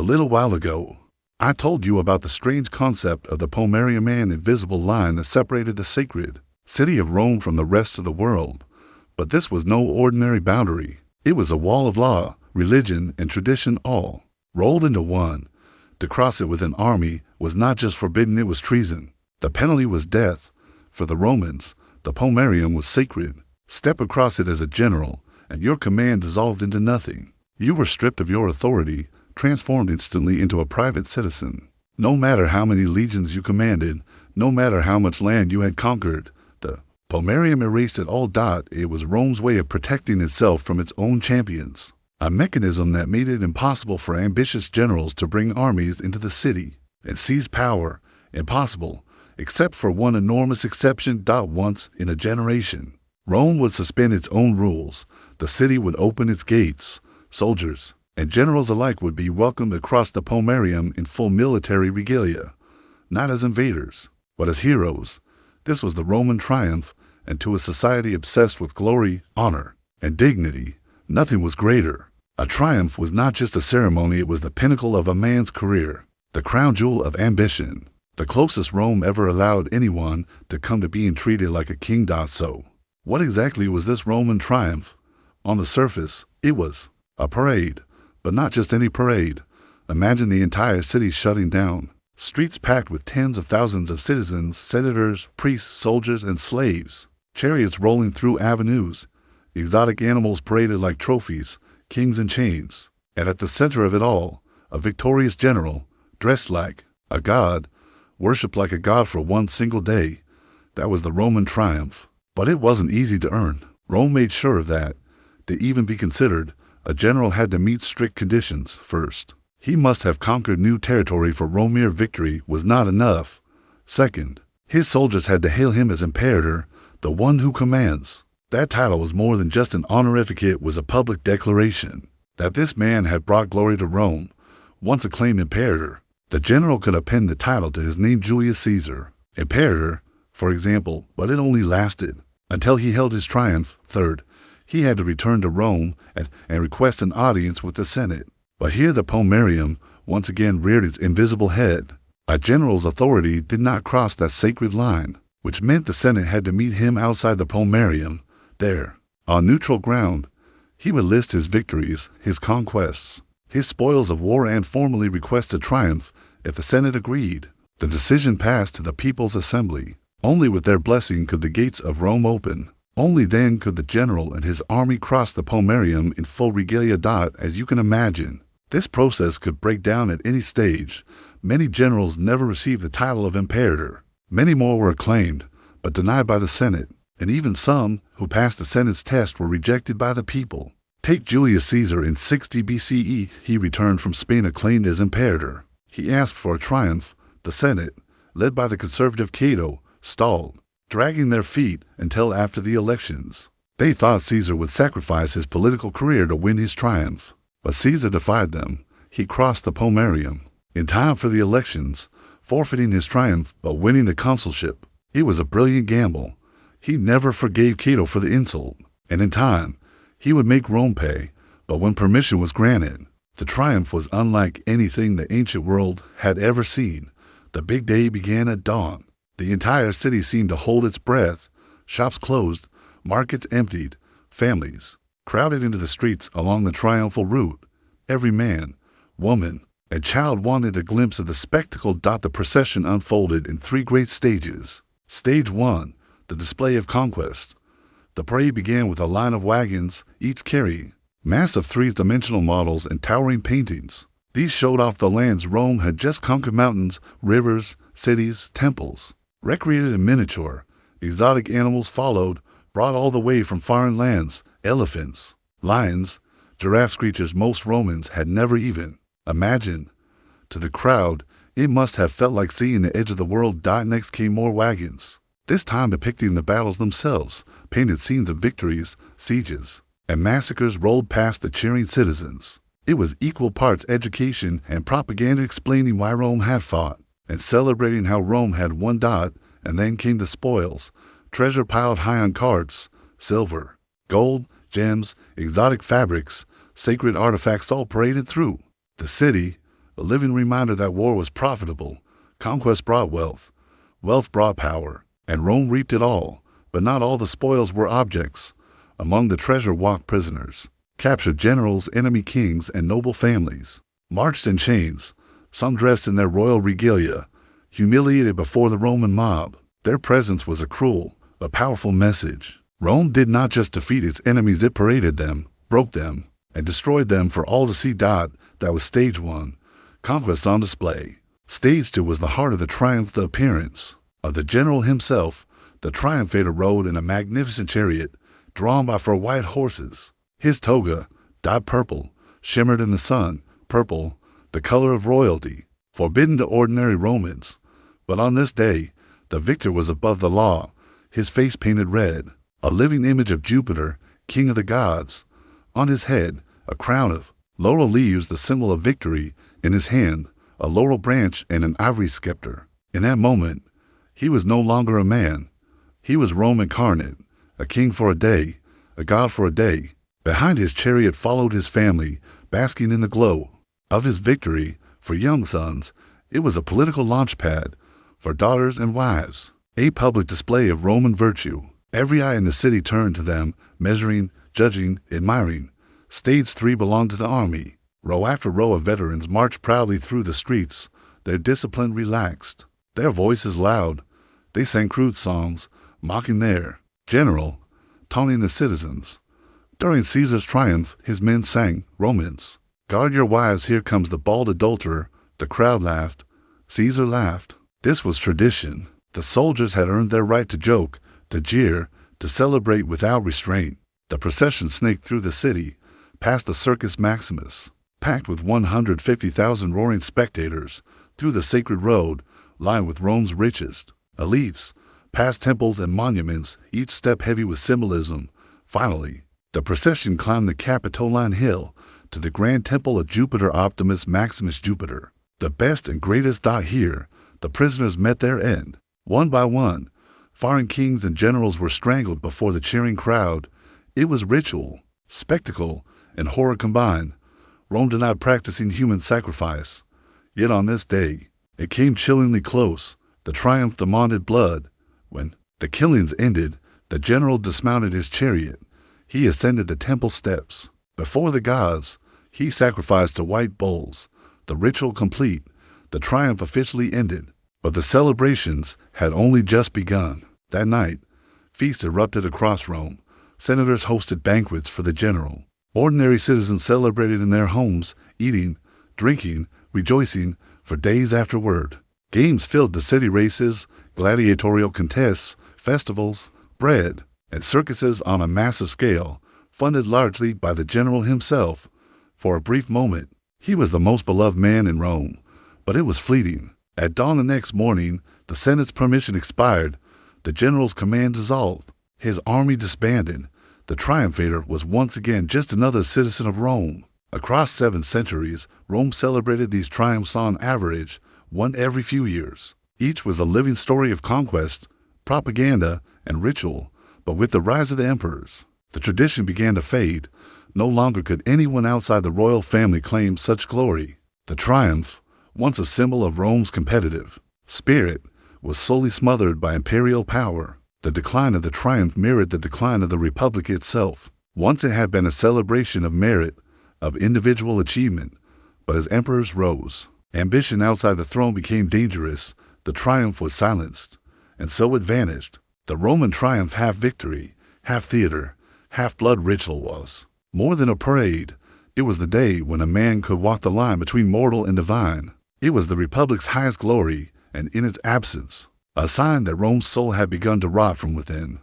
little while ago, I told you about the strange concept of the Pomerium, an invisible line that separated the sacred city of Rome from the rest of the world. But this was no ordinary boundary. It was a wall of law, religion, and tradition all rolled into one. To cross it with an army was not just forbidden, it was treason. The penalty was death. For the Romans, the Pomerium was sacred. Step across it as a general, and your command dissolved into nothing. You were stripped of your authority, transformed instantly into a private citizen. No matter how many legions you commanded, no matter how much land you had conquered, the Pomerium erased it all. It was Rome's way of protecting itself from its own champions, a mechanism that made it impossible for ambitious generals to bring armies into the city and seize power. Impossible, except for one enormous exception. Once in a generation, Rome would suspend its own rules. The city would open its gates. Soldiers and generals alike would be welcomed across the Pomerium in full military regalia, not as invaders, but as heroes. This was the Roman triumph, and to a society obsessed with glory, honor, and dignity, nothing was greater. A triumph was not just a ceremony, it was the pinnacle of a man's career, the crown jewel of ambition, the closest Rome ever allowed anyone to come to being treated like a king. So, what exactly was this Roman triumph? On the surface, it was a parade, but not just any parade. Imagine the entire city shutting down, streets packed with tens of thousands of citizens, senators, priests, soldiers, and slaves, chariots rolling through avenues, exotic animals paraded like trophies, kings in chains, and at the center of it all, a victorious general, dressed like a god, worshipped like a god for one single day. That was the Roman triumph. But it wasn't easy to earn. Rome made sure of that. To even be considered, a general had to meet strict conditions. First, he must have conquered new territory, for Rome. Mere victory was not enough. Second, his soldiers had to hail him as imperator, the one who commands. That title was more than just an honorific, it was a public declaration that this man had brought glory to Rome. Once acclaimed imperator, the general could append the title to his name, Julius Caesar, imperator, for example, but it only lasted until he held his triumph. Third, he had to return to Rome and request an audience with the Senate. But here the Pomerium once again reared its invisible head. A general's authority did not cross that sacred line, which meant the Senate had to meet him outside the Pomerium. There, on neutral ground, he would list his victories, his conquests, his spoils of war, and formally request a triumph. If the Senate agreed, the decision passed to the People's Assembly. Only with their blessing could the gates of Rome open. Only then could the general and his army cross the Pomerium in full regalia. As you can imagine, this process could break down at any stage. Many generals never received the title of imperator. Many more were acclaimed, but denied by the Senate. And even some who passed the Senate's test were rejected by the people. Take Julius Caesar. In 60 BCE, he returned from Spain acclaimed as imperator. He asked for a triumph. The Senate, led by the conservative Cato, stalled, dragging their feet until after the elections. They thought Caesar would sacrifice his political career to win his triumph. But Caesar defied them. He crossed the Pomerium in time for the elections, forfeiting his triumph but winning the consulship. It was a brilliant gamble. He never forgave Cato for the insult, and in time, he would make Rome pay. But when permission was granted, the triumph was unlike anything the ancient world had ever seen. The big day began at dawn. The entire city seemed to hold its breath. Shops closed, markets emptied, families crowded into the streets along the triumphal route. Every man, woman, and child wanted a glimpse of the spectacle. The procession unfolded in three great stages. Stage 1, the display of conquest. The parade began with a line of wagons, each carrying massive three-dimensional models and towering paintings. These showed off the lands Rome had just conquered: mountains, rivers, cities, temples. Recreated in miniature, exotic animals followed, brought all the way from foreign lands: elephants, lions, giraffes, creatures most Romans had never even imagined. To the crowd, it must have felt like seeing the edge of the world. Next came more wagons, this time depicting the battles themselves. Painted scenes of victories, sieges, and massacres rolled past the cheering citizens. It was equal parts education and propaganda, explaining why Rome had fought and celebrating how Rome had won. And then came the spoils, treasure piled high on carts: silver, gold, gems, exotic fabrics, sacred artifacts, all paraded through the city. a living reminder that war was profitable. Conquest brought wealth. Wealth brought power, and Rome reaped it all, but not all the spoils were objects. Among the treasure walked prisoners, captured generals, enemy kings, and noble families, marched in chains, some dressed in their royal regalia, humiliated before the Roman mob. Their presence was a cruel, but powerful message. Rome did not just defeat its enemies, it paraded them, broke them, and destroyed them for all to see. That was stage one, conquest on display. Stage two was the heart of the triumph, the appearance of the general himself. The triumphator rode in a magnificent chariot, drawn by 4 white horses. His toga, dyed purple, shimmered in the sun. Purple, the color of royalty, forbidden to ordinary Romans. But on this day, the victor was above the law, his face painted red, a living image of Jupiter, king of the gods. On his head, a crown of laurel leaves, the symbol of victory. In his hand, a laurel branch and an ivory scepter. In that moment, he was no longer a man. He was Rome incarnate, a king for a day, a god for a day. Behind his chariot followed his family, basking in the glow of his victory. For young sons, it was a political launchpad. For daughters and wives, a public display of Roman virtue. Every eye in the city turned to them, measuring, judging, admiring. Stage 3 belonged to the army. Row after row of veterans marched proudly through the streets, their discipline relaxed, their voices loud. They sang crude songs, mocking their general, taunting the citizens. During Caesar's triumph, his men sang, "Romans, guard your wives, here comes the bald adulterer." The crowd laughed. Caesar laughed. This was tradition. The soldiers had earned their right to joke, to jeer, to celebrate without restraint. The procession snaked through the city, past the Circus Maximus, packed with 150,000 roaring spectators, through the sacred road, lined with Rome's richest elites, past temples and monuments, each step heavy with symbolism. Finally, the procession climbed the Capitoline Hill to the grand temple of Jupiter Optimus Maximus Jupiter, the best and greatest. Here, the prisoners met their end. One by one, foreign kings and generals were strangled before the cheering crowd. It was ritual, spectacle, and horror combined. Rome denied practicing human sacrifice. Yet on this day, it came chillingly close. The triumph demanded blood. When the killings ended, the general dismounted his chariot. He ascended the temple steps. Before the gods, he sacrificed to white bulls. The ritual complete, the triumph officially ended. But the celebrations had only just begun. That night, feasts erupted across Rome. Senators hosted banquets for the general. Ordinary citizens celebrated in their homes, eating, drinking, rejoicing for days afterward. Games filled the city, races, gladiatorial contests, festivals, bread, and circuses on a massive scale, funded largely by the general himself. For a brief moment, he was the most beloved man in Rome, but it was fleeting. At dawn the next morning, the Senate's permission expired. The general's command dissolved. His army disbanded. The triumphator was once again just another citizen of Rome. Across 7 centuries, Rome celebrated these triumphs on average, one every few years. Each was a living story of conquest, propaganda, and ritual. But with the rise of the emperors, the tradition began to fade. No longer could anyone outside the royal family claim such glory. The triumph, once a symbol of Rome's competitive spirit, was slowly smothered by imperial power. The decline of the triumph mirrored the decline of the republic itself. Once it had been a celebration of merit, of individual achievement, but as emperors rose, ambition outside the throne became dangerous. The triumph was silenced, and so it vanished. The Roman triumph, half victory, half theater, half blood ritual, was more than a parade. It was the day when a man could walk the line between mortal and divine. It was the republic's highest glory, and in its absence, a sign that Rome's soul had begun to rot from within.